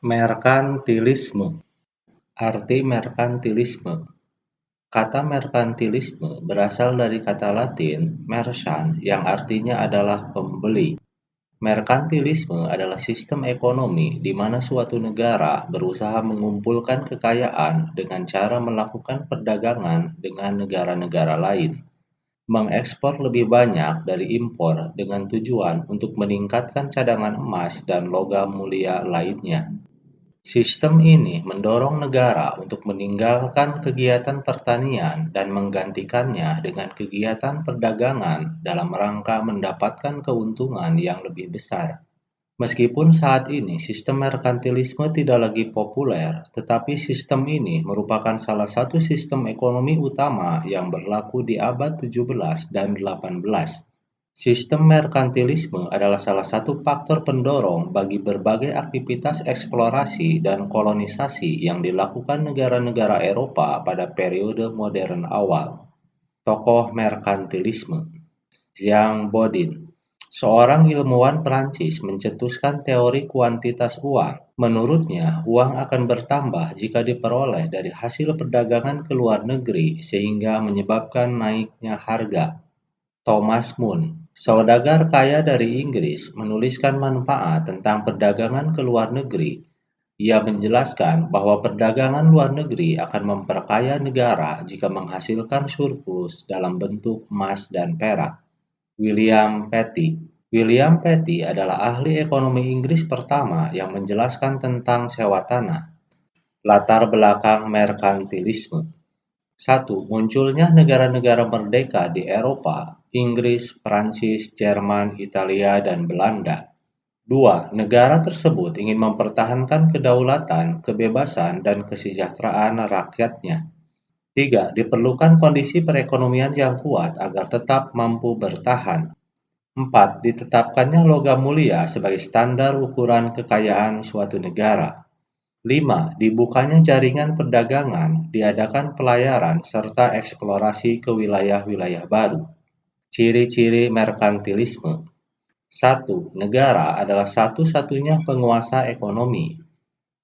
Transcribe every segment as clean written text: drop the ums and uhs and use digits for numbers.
Merkantilisme. Arti merkantilisme. Kata merkantilisme berasal dari kata Latin "merchant" yang artinya adalah pembeli. Merkantilisme adalah sistem ekonomi di mana suatu negara berusaha mengumpulkan kekayaan dengan cara melakukan perdagangan dengan negara-negara lain, mengekspor lebih banyak dari impor dengan tujuan untuk meningkatkan cadangan emas dan logam mulia lainnya. Sistem ini mendorong negara untuk meninggalkan kegiatan pertanian dan menggantikannya dengan kegiatan perdagangan dalam rangka mendapatkan keuntungan yang lebih besar. Meskipun saat ini sistem merkantilisme tidak lagi populer, tetapi sistem ini merupakan salah satu sistem ekonomi utama yang berlaku di abad 17 dan 18. Sistem merkantilisme adalah salah satu faktor pendorong bagi berbagai aktivitas eksplorasi dan kolonisasi yang dilakukan negara-negara Eropa pada periode modern awal. Tokoh merkantilisme Jean Bodin, seorang ilmuwan Perancis, mencetuskan teori kuantitas uang. Menurutnya, uang akan bertambah jika diperoleh dari hasil perdagangan ke luar negeri sehingga menyebabkan naiknya harga. Thomas Moon, saudagar kaya dari Inggris, menuliskan manfaat tentang perdagangan ke luar negeri. Ia menjelaskan bahwa perdagangan luar negeri akan memperkaya negara jika menghasilkan surplus dalam bentuk emas dan perak. William Petty. William Petty adalah ahli ekonomi Inggris pertama yang menjelaskan tentang sewa tanah. Latar belakang merkantilisme. 1. Munculnya negara-negara merdeka di Eropa, Inggris, Prancis, Jerman, Italia, dan Belanda. 2. Negara tersebut ingin mempertahankan kedaulatan, kebebasan, dan kesejahteraan rakyatnya. 3. Diperlukan kondisi perekonomian yang kuat agar tetap mampu bertahan. 4. Ditetapkannya logam mulia sebagai standar ukuran kekayaan suatu negara. 5. Dibukanya jaringan perdagangan, diadakan pelayaran, serta eksplorasi ke wilayah-wilayah baru. Ciri-ciri merkantilisme. 1. Negara adalah satu-satunya penguasa ekonomi.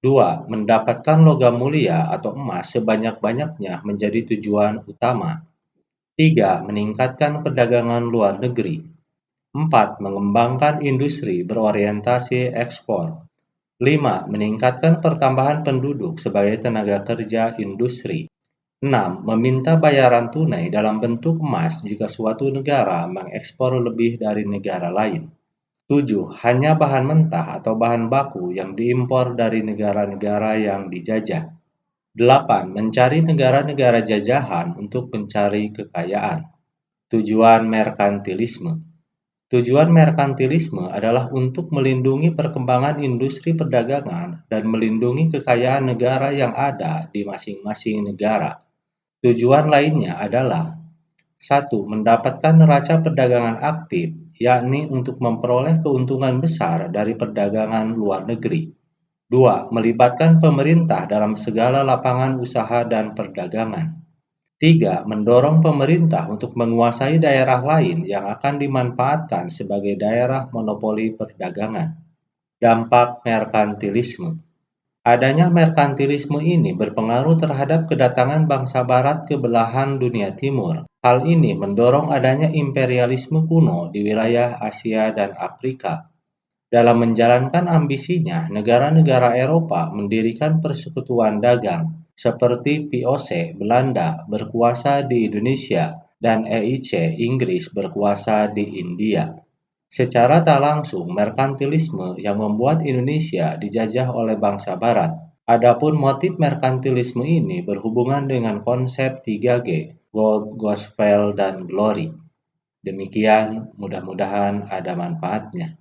2. Mendapatkan logam mulia atau emas sebanyak-banyaknya menjadi tujuan utama. 3. Meningkatkan perdagangan luar negeri. 4. Mengembangkan industri berorientasi ekspor. 5. Meningkatkan pertambahan penduduk sebagai tenaga kerja industri. 6. Meminta bayaran tunai dalam bentuk emas jika suatu negara mengekspor lebih dari negara lain. 7. Hanya bahan mentah atau bahan baku yang diimpor dari negara-negara yang dijajah. 8. Mencari negara-negara jajahan untuk mencari kekayaan. Tujuan merkantilisme. Tujuan merkantilisme adalah untuk melindungi perkembangan industri perdagangan dan melindungi kekayaan negara yang ada di masing-masing negara. Tujuan lainnya adalah 1. Mendapatkan neraca perdagangan aktif, yakni untuk memperoleh keuntungan besar dari perdagangan luar negeri. 2. Melibatkan pemerintah dalam segala lapangan usaha dan perdagangan. 3. Mendorong pemerintah untuk menguasai daerah lain yang akan dimanfaatkan sebagai daerah monopoli perdagangan. Dampak merkantilisme. Adanya merkantilisme ini berpengaruh terhadap kedatangan bangsa barat ke belahan dunia timur. Hal ini mendorong adanya imperialisme kuno di wilayah Asia dan Afrika. Dalam menjalankan ambisinya, negara-negara Eropa mendirikan persekutuan dagang, seperti VOC Belanda berkuasa di Indonesia dan EIC Inggris berkuasa di India. Secara tak langsung, merkantilisme yang membuat Indonesia dijajah oleh bangsa barat. Adapun motif merkantilisme ini berhubungan dengan konsep 3G, Gold, Gospel, dan Glory. Demikian, mudah-mudahan ada manfaatnya.